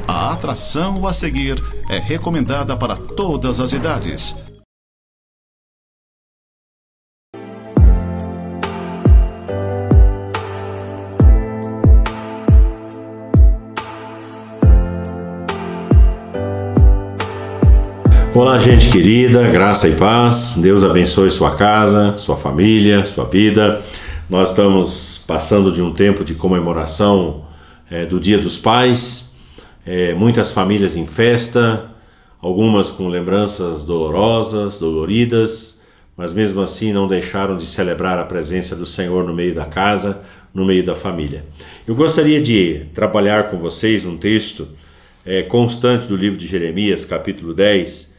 A atração a seguir é recomendada para todas as idades. Olá, gente querida, graça e paz. Deus abençoe sua casa, sua família, sua vida. Nós estamos passando de um tempo de comemoração do Dia dos Pais. Muitas famílias em festa, algumas com lembranças dolorosas, doloridas, mas mesmo assim não deixaram de celebrar a presença do Senhor no meio da casa, no meio da família. Eu gostaria de trabalhar com vocês um texto constante do livro de Jeremias, capítulo 10,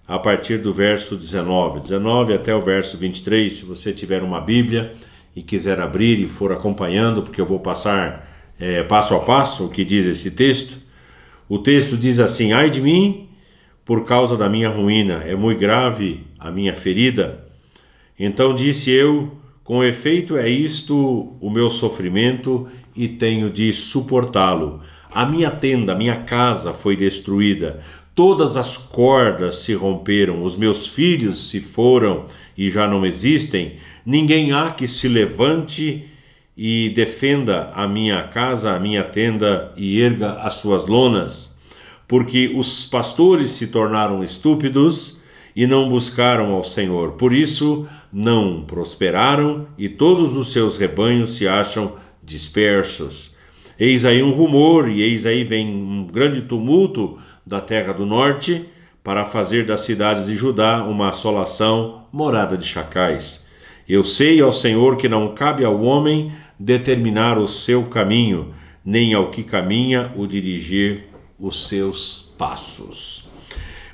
a partir do verso 19 até o verso 23, se você tiver uma Bíblia e quiser abrir e for acompanhando, porque eu vou passar passo a passo o que diz esse texto. O texto diz assim: ai de mim, por causa da minha ruína, é muito grave a minha ferida. Então disse eu, com efeito é isto o meu sofrimento e tenho de suportá-lo. A minha tenda, a minha casa foi destruída, todas as cordas se romperam, os meus filhos se foram e já não existem. Ninguém há que se levante e defenda a minha casa, a minha tenda e erga as suas lonas. Porque os pastores se tornaram estúpidos e não buscaram ao Senhor. Por isso não prosperaram e todos os seus rebanhos se acham dispersos. Eis aí um rumor, e eis aí vem um grande tumulto da terra do norte, para fazer das cidades de Judá uma assolação, morada de chacais. Eu sei ao Senhor que não cabe ao homem determinar o seu caminho, nem ao que caminha o dirigir os seus passos.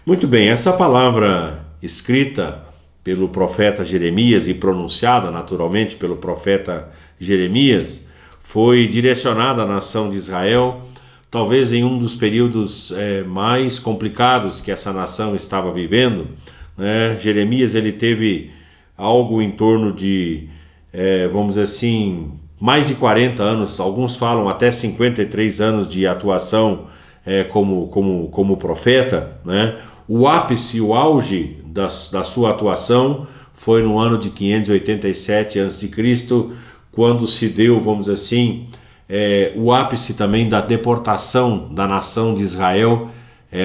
Muito bem, essa palavra escrita pelo profeta Jeremias e pronunciada naturalmente pelo profeta Jeremias foi direcionada à nação de Israel, talvez em um dos períodos mais complicados que essa nação estava vivendo. Jeremias ele teve algo em torno de, vamos dizer assim, mais de 40 anos, alguns falam até 53 anos de atuação como profeta. O ápice, o auge da sua atuação foi no ano de 587 a.C., quando se deu, vamos dizer assim, o ápice também da deportação da nação de Israel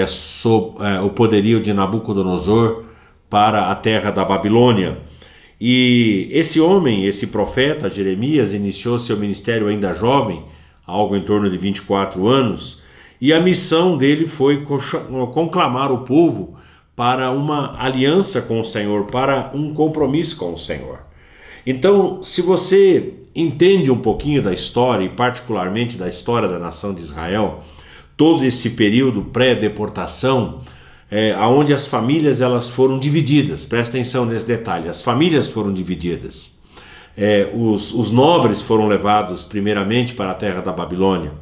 sob o poderio de Nabucodonosor para a terra da Babilônia. E esse homem, esse profeta Jeremias, iniciou seu ministério ainda jovem, algo em torno de 24 anos, e a missão dele foi conclamar o povo para uma aliança com o Senhor, para um compromisso com o Senhor. Então, se você entende um pouquinho da história, e particularmente da história da nação de Israel, todo esse período pré-deportação, onde as famílias elas foram divididas, presta atenção nesse detalhe, as famílias foram divididas. Os nobres foram levados primeiramente para a terra da Babilônia.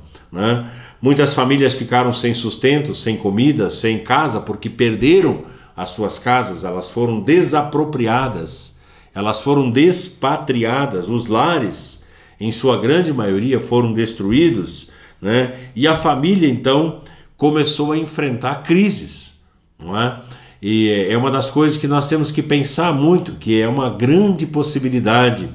Muitas famílias ficaram sem sustento, sem comida, sem casa, porque perderam as suas casas, elas foram desapropriadas. Elas foram despatriadas, os lares, em sua grande maioria, foram destruídos, e a família, então, começou a enfrentar crises. E é uma das coisas que nós temos que pensar muito, que é uma grande possibilidade,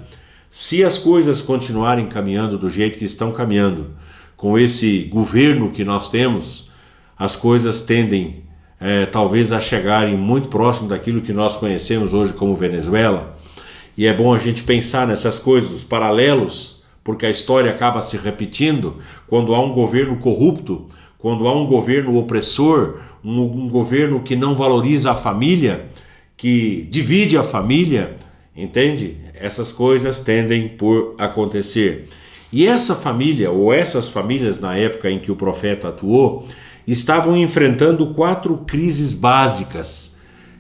se as coisas continuarem caminhando do jeito que estão caminhando, com esse governo que nós temos, as coisas tendem, talvez, a chegarem muito próximo daquilo que nós conhecemos hoje como Venezuela. E é bom a gente pensar nessas coisas, os paralelos, porque a história acaba se repetindo quando há um governo corrupto, quando há um governo opressor, um governo que não valoriza a família, que divide a família, entende? Essas coisas tendem por acontecer. E essa família, ou essas famílias na época em que o profeta atuou, estavam enfrentando 4 crises básicas.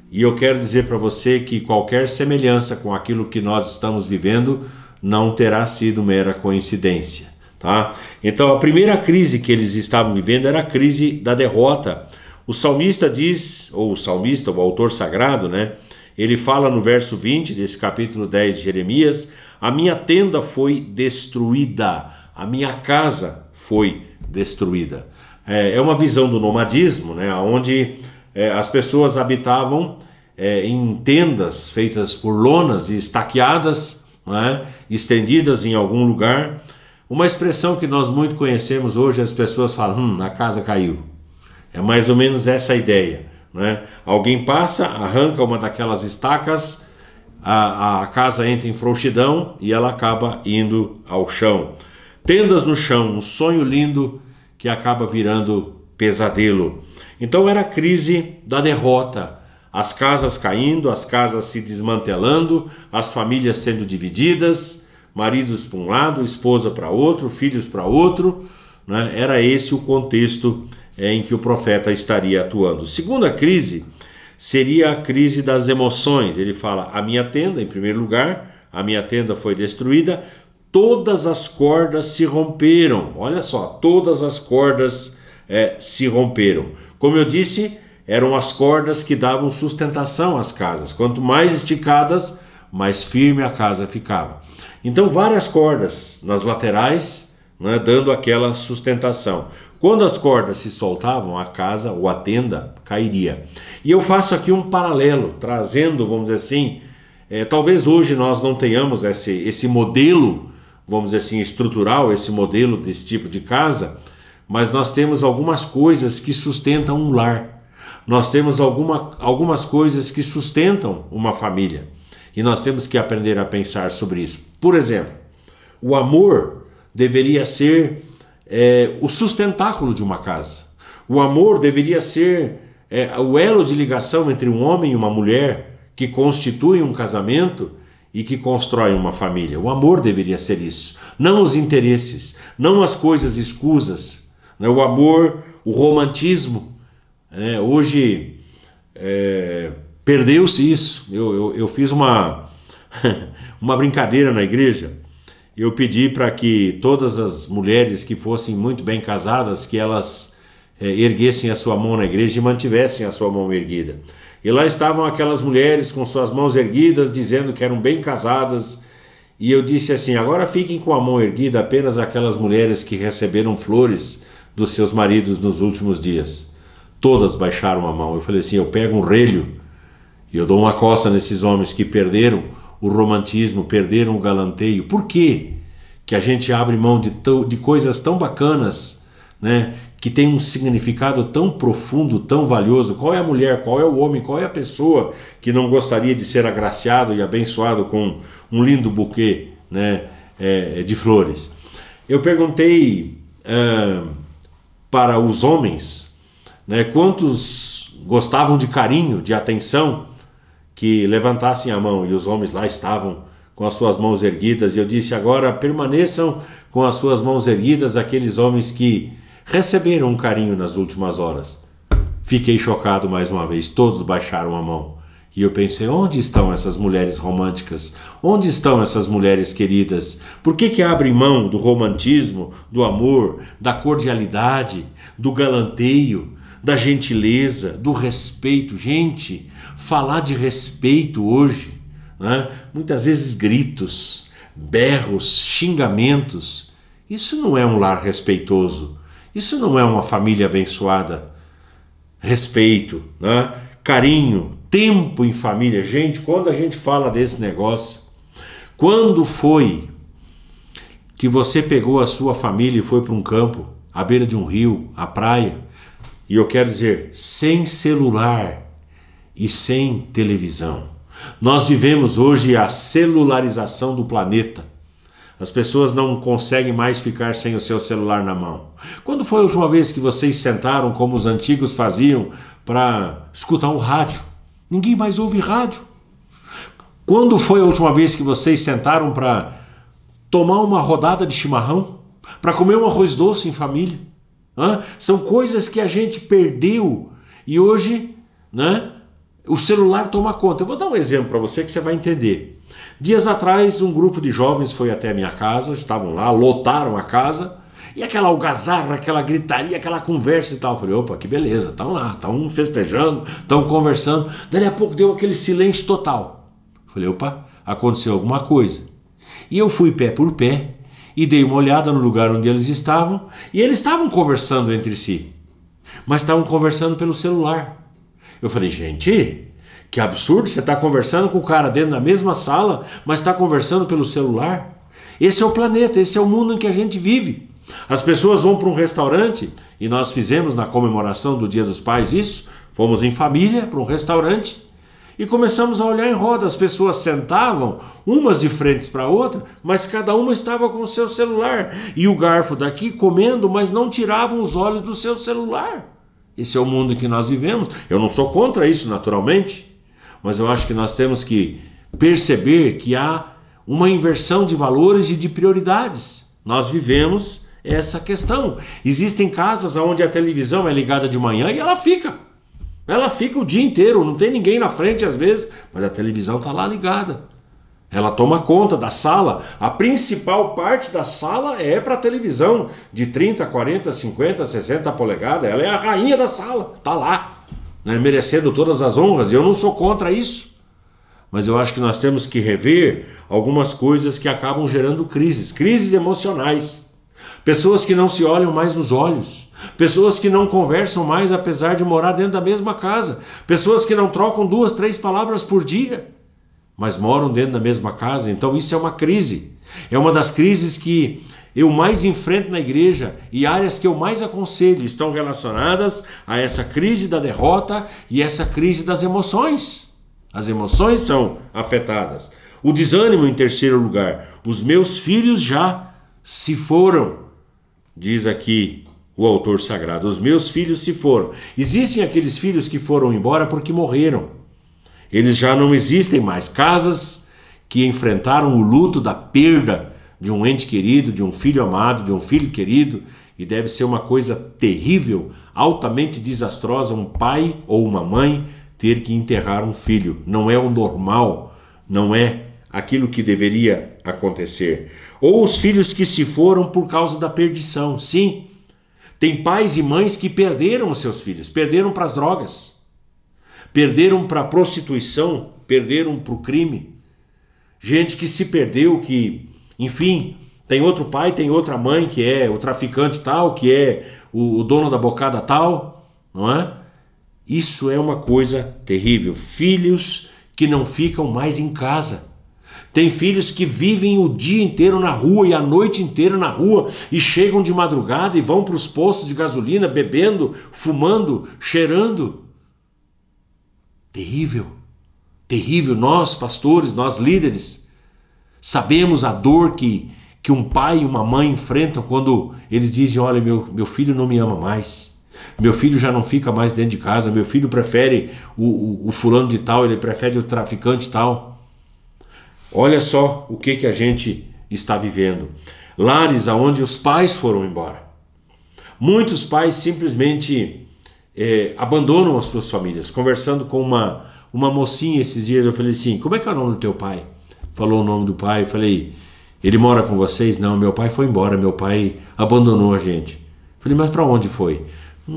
E eu quero dizer para você que qualquer semelhança com aquilo que nós estamos vivendo não terá sido mera coincidência. Tá? Então a primeira crise que eles estavam vivendo era a crise da derrota. O salmista diz, ou o salmista, o autor sagrado, ele fala no verso 20 desse capítulo 10 de Jeremias: a minha tenda foi destruída, a minha casa foi destruída. é uma visão do nomadismo, né, onde as pessoas habitavam em tendas feitas por lonas e estaqueadas, né, estendidas em algum lugar. Uma expressão que nós muito conhecemos hoje, as pessoas falam, a casa caiu. É mais ou menos essa a ideia, né? Alguém passa, arranca uma daquelas estacas, a casa entra em frouxidão e ela acaba indo ao chão. Tendas no chão, um sonho lindo que acaba virando pesadelo. Então era a crise da derrota, as casas caindo, as casas se desmantelando, as famílias sendo divididas, maridos para um lado, esposa para outro, filhos para outro, né? Era esse o contexto em que o profeta estaria atuando. Segunda crise seria a crise das emoções. Ele fala, a minha tenda, em primeiro lugar, a minha tenda foi destruída, todas as cordas se romperam. Olha só, todas as cordas se romperam. Como eu disse, eram as cordas que davam sustentação às casas. Quanto mais esticadas, mais firme a casa ficava. Então, várias cordas nas laterais, né, dando aquela sustentação. Quando as cordas se soltavam, a casa ou a tenda cairia. E eu faço aqui um paralelo, trazendo, vamos dizer assim, talvez hoje nós não tenhamos esse modelo, vamos dizer assim, estrutural, esse modelo desse tipo de casa, mas nós temos algumas coisas que sustentam um lar. Nós temos algumas coisas que sustentam uma família. E nós temos que aprender a pensar sobre isso. Por exemplo, o amor deveria ser o sustentáculo de uma casa. O amor deveria ser o elo de ligação entre um homem e uma mulher que constitui um casamento e que constrói uma família. O amor deveria ser isso. Não os interesses, não as coisas escusas. Né? O amor, o romantismo. Hoje perdeu-se isso. Eu fiz uma brincadeira na igreja. Eu pedi para que todas as mulheres que fossem muito bem casadas, que elas erguessem a sua mão na igreja e mantivessem a sua mão erguida. E lá estavam aquelas mulheres com suas mãos erguidas, dizendo que eram bem casadas. E eu disse assim, agora fiquem com a mão erguida apenas aquelas mulheres que receberam flores dos seus maridos nos últimos dias. Todas baixaram a mão. Eu falei assim, eu pego um relho e eu dou uma coça nesses homens que perderam o romantismo, perderam o galanteio. Por quê que a gente abre mão de coisas tão bacanas, né, que tem um significado tão profundo, tão valioso? Qual é a mulher, qual é o homem, qual é a pessoa que não gostaria de ser agraciado e abençoado com um lindo buquê, né, de flores? Eu perguntei para os homens, né, quantos gostavam de carinho, de atenção, que levantassem a mão, e os homens lá estavam com as suas mãos erguidas. E eu disse, agora permaneçam com as suas mãos erguidas aqueles homens que receberam um carinho nas últimas horas. Fiquei chocado mais uma vez, todos baixaram a mão. E eu pensei, onde estão essas mulheres românticas? Onde estão essas mulheres queridas? Por que abrem mão do romantismo, do amor, da cordialidade, do galanteio, da gentileza, do respeito? Gente, falar de respeito hoje, né? Muitas vezes gritos, berros, xingamentos, isso não é um lar respeitoso, isso não é uma família abençoada. Respeito, né? Carinho, tempo em família. Gente, quando a gente fala desse negócio, quando foi que você pegou a sua família e foi para um campo, à beira de um rio, à praia, e eu quero dizer, sem celular e sem televisão? Nós vivemos hoje a celularização do planeta. As pessoas não conseguem mais ficar sem o seu celular na mão. Quando foi a última vez que vocês sentaram, como os antigos faziam, para escutar um rádio? Ninguém mais ouve rádio. Quando foi a última vez que vocês sentaram para tomar uma rodada de chimarrão? Para comer um arroz doce em família? São coisas que a gente perdeu e hoje, né, o celular toma conta. Eu vou dar um exemplo para você que você vai entender. Dias atrás, um grupo de jovens foi até a minha casa, estavam lá, lotaram a casa, e aquela algazarra, aquela gritaria, aquela conversa e tal. Eu falei, opa, que beleza, estão lá, estão festejando, estão conversando. Daí a pouco deu aquele silêncio total. Eu falei, opa, aconteceu alguma coisa. E eu fui pé por pé e dei uma olhada no lugar onde eles estavam, e eles estavam conversando entre si, mas estavam conversando pelo celular. Eu falei, gente, que absurdo, você está conversando com o cara dentro da mesma sala, mas está conversando pelo celular. Esse é o planeta, esse é o mundo em que a gente vive. As pessoas vão para um restaurante, e nós fizemos na comemoração do Dia dos Pais isso, fomos em família para um restaurante, e começamos a olhar em roda. As pessoas sentavam, umas de frente para a outra, mas cada uma estava com o seu celular. E o garfo daqui comendo, mas não tiravam os olhos do seu celular. Esse é o mundo que nós vivemos. Eu não sou contra isso, naturalmente, mas eu acho que nós temos que perceber que há uma inversão de valores e de prioridades. Nós vivemos essa questão. Existem casas onde a televisão é ligada de manhã e ela fica o dia inteiro, não tem ninguém na frente às vezes, mas a televisão está lá ligada. Ela toma conta da sala. A principal parte da sala é para a televisão de 30, 40, 50, 60 polegadas. Ela é a rainha da sala, está lá, né, merecendo todas as honras. E eu não sou contra isso. Mas eu acho que nós temos que rever algumas coisas que acabam gerando crises emocionais. Pessoas que não se olham mais nos olhos. Pessoas que não conversam mais apesar de morar dentro da mesma casa. Pessoas que não trocam 2, 3 palavras por dia, mas moram dentro da mesma casa. Então isso é uma crise. É uma das crises que eu mais enfrento na igreja, e áreas que eu mais aconselho estão relacionadas a essa crise da derrota e essa crise das emoções. As emoções são afetadas. O desânimo, em terceiro lugar. Os meus filhos já se foram, diz aqui o autor sagrado. Os meus filhos se foram. Existem aqueles filhos que foram embora porque morreram. Eles já não existem mais. Casas que enfrentaram o luto da perda de um ente querido, de um filho amado, de um filho querido, e deve ser uma coisa terrível, altamente desastrosa, um pai ou uma mãe ter que enterrar um filho. Não é o normal, não é aquilo que deveria acontecer. Ou os filhos que se foram por causa da perdição. Sim, tem pais e mães que perderam os seus filhos, perderam para as drogas, perderam para a prostituição, perderam para o crime. Gente que se perdeu, que, enfim, tem outro pai, tem outra mãe que é o traficante tal, que é o dono da bocada tal, não é? Isso é uma coisa terrível. Filhos que não ficam mais em casa. Tem filhos que vivem o dia inteiro na rua e a noite inteira na rua, e chegam de madrugada e vão para os postos de gasolina bebendo, fumando, cheirando. Terrível, terrível. Nós, pastores, nós líderes, sabemos a dor que um pai e uma mãe enfrentam quando eles dizem, olha, meu filho não me ama mais. Meu filho já não fica mais dentro de casa. Meu filho prefere o fulano de tal, ele prefere o traficante tal. Olha só o que a gente está vivendo. Lares onde os pais foram embora. Muitos pais simplesmente abandonam as suas famílias. Conversando com uma mocinha esses dias, eu falei assim, como é que é o nome do teu pai? Falou o nome do pai, eu falei, ele mora com vocês? Não, meu pai foi embora, meu pai abandonou a gente. Eu falei, mas para onde foi?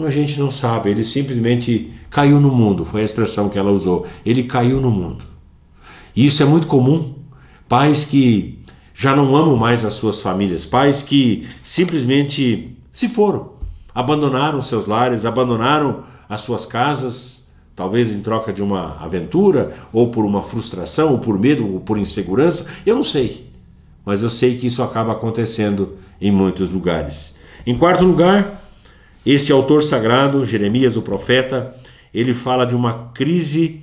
A gente não sabe, ele simplesmente caiu no mundo, foi a expressão que ela usou. Ele caiu no mundo. E isso é muito comum. Pais que já não amam mais as suas famílias, pais que simplesmente se foram, abandonaram seus lares, abandonaram as suas casas, talvez em troca de uma aventura, ou por uma frustração, ou por medo, ou por insegurança, eu não sei. Mas eu sei que isso acaba acontecendo em muitos lugares. Em quarto lugar, esse autor sagrado, Jeremias, o profeta, ele fala de uma crise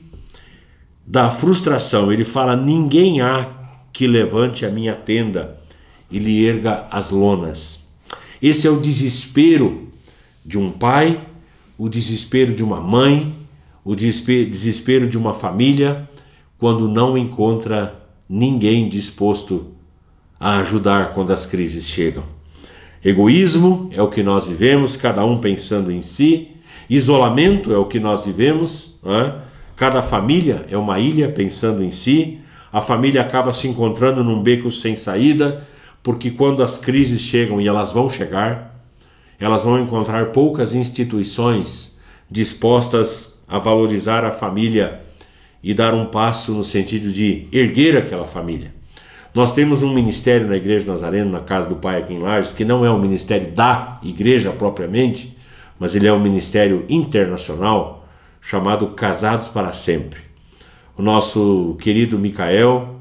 da frustração. Ele fala, ninguém há que levante a minha tenda e lhe erga as lonas. Esse é o desespero de um pai, o desespero de uma mãe, o desespero de uma família, quando não encontra ninguém disposto a ajudar quando as crises chegam. Egoísmo é o que nós vivemos, cada um pensando em si. Isolamento é o que nós vivemos, né? Cada família é uma ilha pensando em si. A família acaba se encontrando num beco sem saída, porque quando as crises chegam, e elas vão chegar, elas vão encontrar poucas instituições dispostas a valorizar a família e dar um passo no sentido de erguer aquela família. Nós temos um ministério na Igreja Nazareno, na Casa do Pai aqui em Lages, que não é um ministério da igreja propriamente, mas ele é um ministério internacional chamado Casados para Sempre. O nosso querido Micael,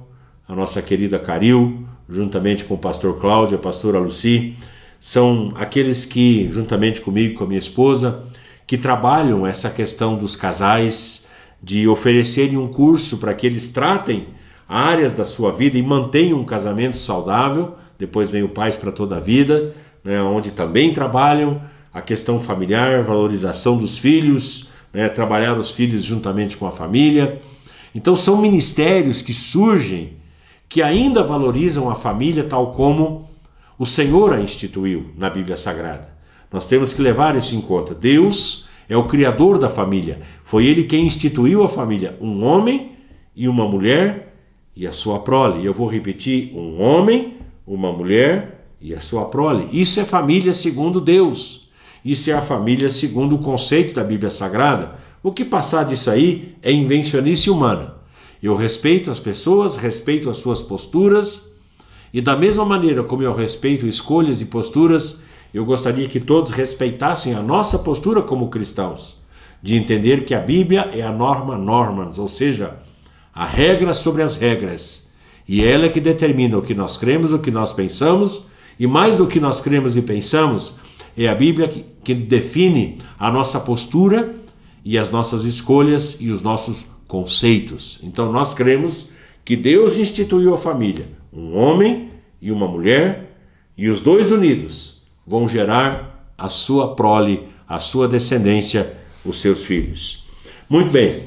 a nossa querida Caril, juntamente com o pastor Cláudio, a pastora Lucy, são aqueles que, juntamente comigo, com a minha esposa, que trabalham essa questão dos casais, de oferecerem um curso para que eles tratem áreas da sua vida e mantenham um casamento saudável. Depois vem o Pais para Toda a Vida, né, onde também trabalham a questão familiar, valorização dos filhos, né, trabalhar os filhos juntamente com a família. Então são ministérios que surgem, que ainda valorizam a família tal como o Senhor a instituiu na Bíblia Sagrada. Nós temos que levar isso em conta. Deus é o criador da família. Foi Ele quem instituiu a família. Um homem e uma mulher e a sua prole. E eu vou repetir, um homem, uma mulher e a sua prole. Isso é família segundo Deus. Isso é a família segundo o conceito da Bíblia Sagrada. O que passar disso aí é invencionice humana. Eu respeito as pessoas, respeito as suas posturas, e da mesma maneira como eu respeito escolhas e posturas, eu gostaria que todos respeitassem a nossa postura como cristãos, de entender que a Bíblia é a norma normans, ou seja, a regra sobre as regras, e ela é que determina o que nós cremos, o que nós pensamos, e mais do que nós cremos e pensamos, é a Bíblia que define a nossa postura e as nossas escolhas e os nossos conceitos. Então nós cremos que Deus instituiu a família, um homem e uma mulher, e os dois unidos vão gerar a sua prole, a sua descendência, os seus filhos. Muito bem.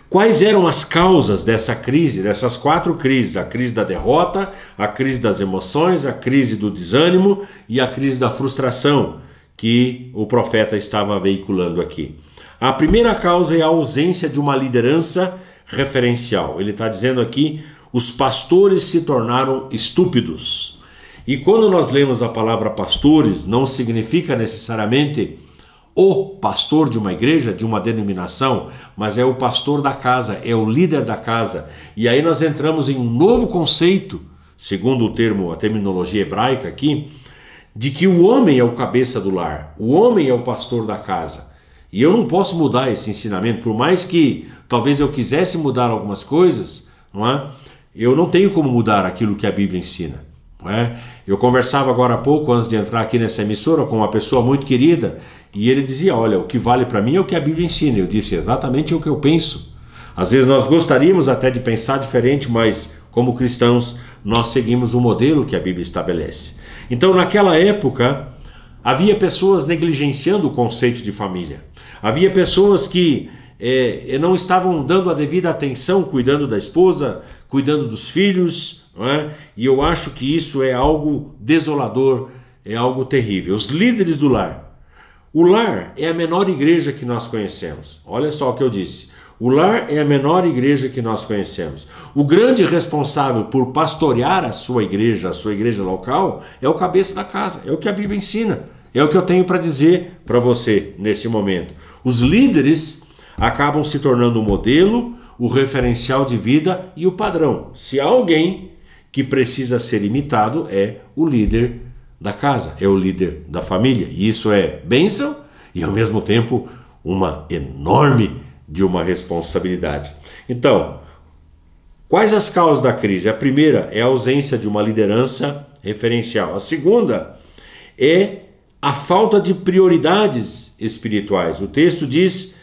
Quais eram as causas dessa crise, dessas 4 crises? A crise da derrota, a crise das emoções, a crise do desânimo e a crise da frustração que o profeta estava veiculando aqui. A primeira causa é a ausência de uma liderança referencial. Ele está dizendo aqui, os pastores se tornaram estúpidos. E quando nós lemos a palavra pastores, não significa necessariamente o pastor de uma igreja, de uma denominação, mas é o pastor da casa, é o líder da casa. E aí nós entramos em um novo conceito, segundo o termo, a terminologia hebraica aqui, de que o homem é o cabeça do lar, o homem é o pastor da casa. E eu não posso mudar esse ensinamento, por mais que talvez eu quisesse mudar algumas coisas, não é? Eu não tenho como mudar aquilo que a Bíblia ensina. Não é? Eu conversava agora há pouco, antes de entrar aqui nessa emissora, com uma pessoa muito querida, e ele dizia, olha, o que vale para mim é o que a Bíblia ensina. Eu disse, exatamente o que eu penso. Às vezes nós gostaríamos até de pensar diferente, mas como cristãos nós seguimos o modelo que a Bíblia estabelece. Então naquela época havia pessoas negligenciando o conceito de família. Havia pessoas que não estavam dando a devida atenção, cuidando da esposa, cuidando dos filhos, não é? E eu acho que isso é algo desolador, é algo terrível. Os líderes do lar. O lar é a menor igreja que nós conhecemos. Olha só o que eu disse. O lar é a menor igreja que nós conhecemos. O grande responsável por pastorear a sua igreja local, é o cabeça da casa. É o que a Bíblia ensina. É o que eu tenho para dizer para você nesse momento. Os líderes acabam se tornando o modelo, o referencial de vida e o padrão. Se há alguém que precisa ser imitado, é o líder da casa, é o líder da família. E isso é bênção e ao mesmo tempo uma enorme de uma responsabilidade. Então, quais as causas da crise? A primeira é a ausência de uma liderança referencial. A segunda é a falta de prioridades espirituais. O texto diz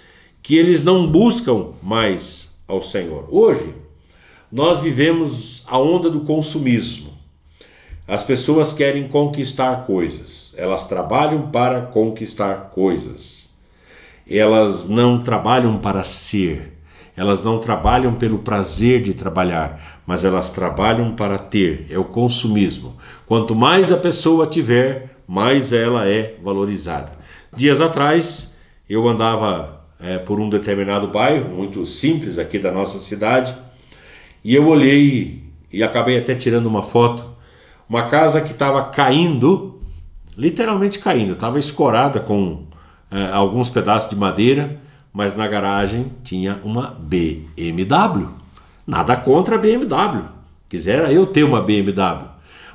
que eles não buscam mais ao Senhor. Hoje, nós vivemos a onda do consumismo. As pessoas querem conquistar coisas. Elas trabalham para conquistar coisas. Elas não trabalham para ser. Elas não trabalham pelo prazer de trabalhar, mas elas trabalham para ter. É o consumismo. Quanto mais a pessoa tiver, mais ela é valorizada. Dias atrás, eu andava por um determinado bairro, muito simples aqui da nossa cidade, e eu olhei e acabei até tirando uma foto, uma casa que estava caindo, literalmente caindo, estava escorada com alguns pedaços de madeira, mas na garagem tinha uma BMW. Nada contra a BMW, Quisera eu ter uma BMW.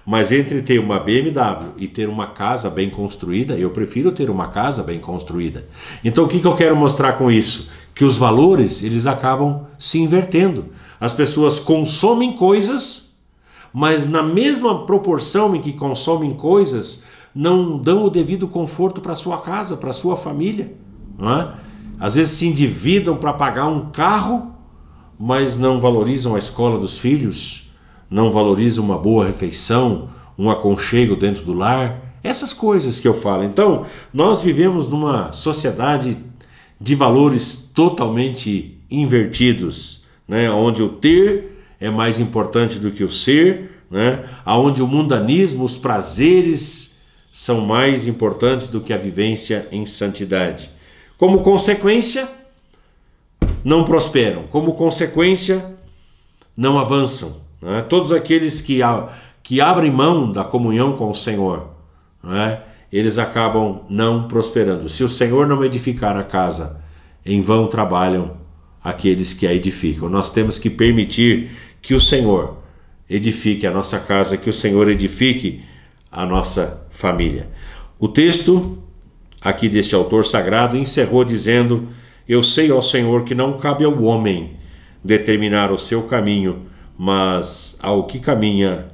Mas entre ter uma BMW e ter uma casa bem construída, eu prefiro ter uma casa bem construída. Então o que eu quero mostrar com isso? Que os valores, eles acabam se invertendo. As pessoas consomem coisas, mas na mesma proporção em que consomem coisas, não dão o devido conforto para sua casa, para sua família. Não é? Às vezes se endividam para pagar um carro, mas não valorizam a escola dos filhos, não valorizam uma boa refeição, um aconchego dentro do lar, essas coisas que eu falo. Então, nós vivemos numa sociedade de valores totalmente invertidos, né? Onde o ter é mais importante do que o ser, né? Onde o mundanismo, os prazeres são mais importantes do que a vivência em santidade. Como consequência, não prosperam. Como consequência, não avançam. Né? Todos aqueles que abrem mão da comunhão com o Senhor, né? Eles acabam não prosperando. Se o Senhor não edificar a casa, em vão trabalham aqueles que a edificam. Nós temos que permitir que o Senhor edifique a nossa casa, que o Senhor edifique a nossa família. O texto aqui deste autor sagrado encerrou dizendo: eu sei, ó Senhor, que não cabe ao homem determinar o seu caminho, mas ao que caminha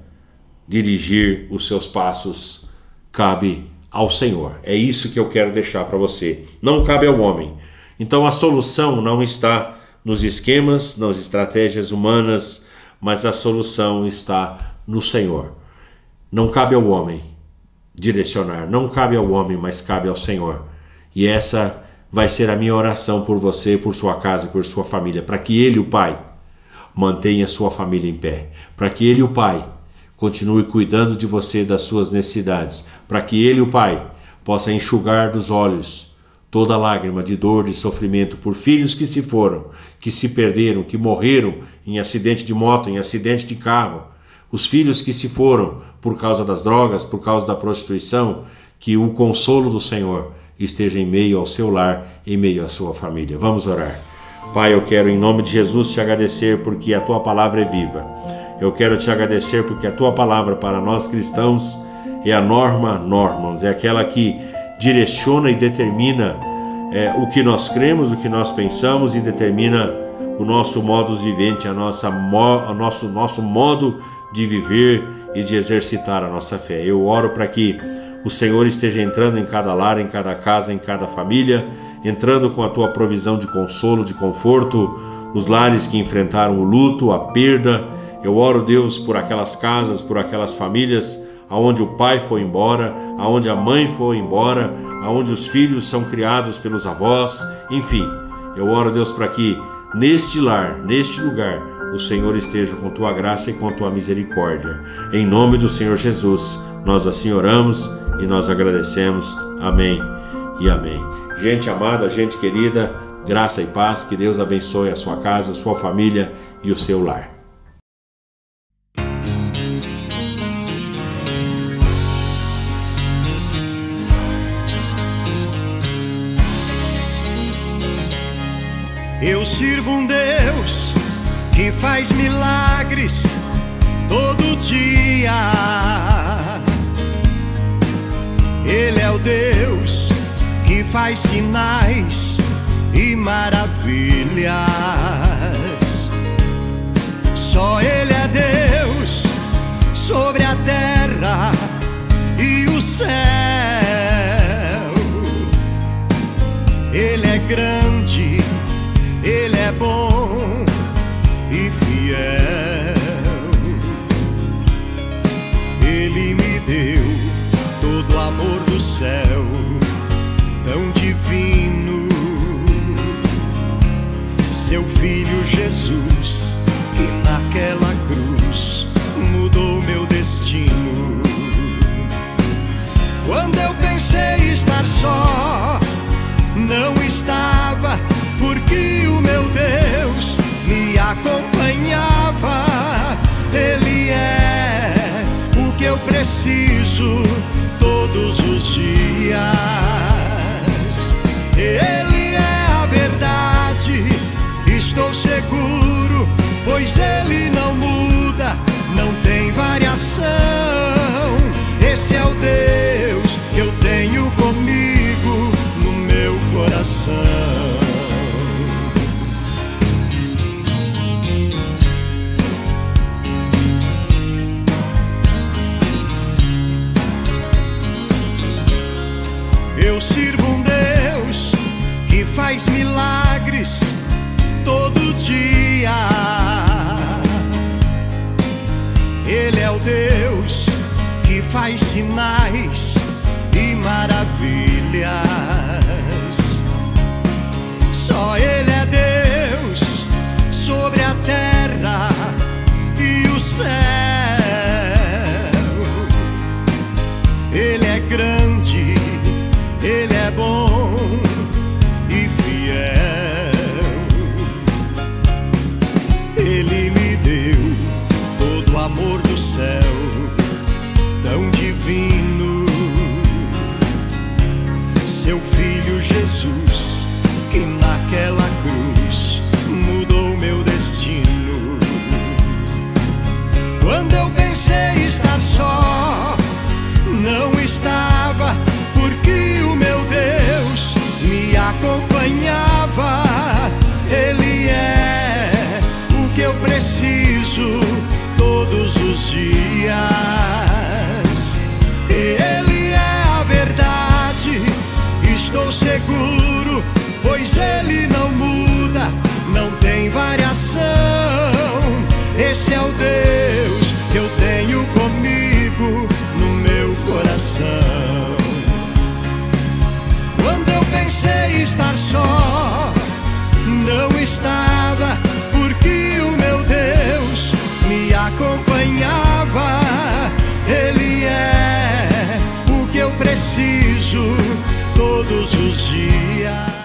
dirigir os seus passos cabe ao Senhor. É isso que eu quero deixar para você. Não cabe ao homem. Então a solução não está nos esquemas, nas estratégias humanas, mas a solução está no Senhor. Não cabe ao homem direcionar, não cabe ao homem, mas cabe ao Senhor. E essa vai ser a minha oração por você, por sua casa, por sua família, para que Ele, o Pai, mantenha sua família em pé, para que Ele, o Pai, continue cuidando de você, das suas necessidades, para que Ele, o Pai, possa enxugar dos olhos toda lágrima de dor, de sofrimento por filhos que se foram, que se perderam, que morreram em acidente de moto, em acidente de carro, os filhos que se foram por causa das drogas, por causa da prostituição, que o consolo do Senhor esteja em meio ao seu lar, em meio à sua família. Vamos orar. Pai, eu quero em nome de Jesus te agradecer porque a tua palavra é viva. Eu quero te agradecer porque a tua palavra para nós cristãos é a normans, é aquela que direciona e determina o que nós cremos, o que nós pensamos e determina o nosso modus vivendi, nosso modo de viver e de exercitar a nossa fé. Eu oro para que o Senhor esteja entrando em cada lar, em cada casa, em cada família, entrando com a tua provisão de consolo, de conforto, os lares que enfrentaram o luto, a perda. Eu oro, Deus, por aquelas casas, por aquelas famílias aonde o pai foi embora, aonde a mãe foi embora, aonde os filhos são criados pelos avós, enfim. Eu oro, Deus, para que neste lar, neste lugar, o Senhor esteja com tua graça e com tua misericórdia. Em nome do Senhor Jesus, nós assim oramos e nós agradecemos. Amém e amém. Gente amada, gente querida, graça e paz, que Deus abençoe a sua casa, a sua família e o seu lar. Eu sirvo um Deus que faz milagres todo dia. Ele é o Deus que faz sinais e maravilhas. Só Ele é Deus sobre a terra e o céu. Ele é grande, Ele é bom e fiel. Ele me deu todo o amor do céu, tão divino. Seu Filho Jesus, que naquela cruz mudou meu destino. Quando eu pensei estar só, não estava, porque o meu Deus me acompanhava. Ele é o que eu preciso todos os dias. Ele é a verdade, estou seguro, pois Ele não muda, não coração. Eu sirvo um Deus que faz milagres todo dia. Ele é o Deus que faz sinais e maravilhas. Só Ele é Deus sobre a terra e o céu. Ele é grande, Ele é bom e fiel. Ele me deu todo o amor do céu, tão divino. Seu Filho Jesus, que naquela cruz mudou meu destino. Quando eu pensei estar só, não estava, porque o meu Deus me acompanhava. Ele é o que eu preciso todos os dias. Ele é a verdade, estou seguro, pois Ele não muda, não tem variação. Esse é o Deus que eu tenho comigo no meu coração. Quando eu pensei estar só, não estava, porque o meu Deus me acompanhava. Ele é o que eu preciso todos os dias.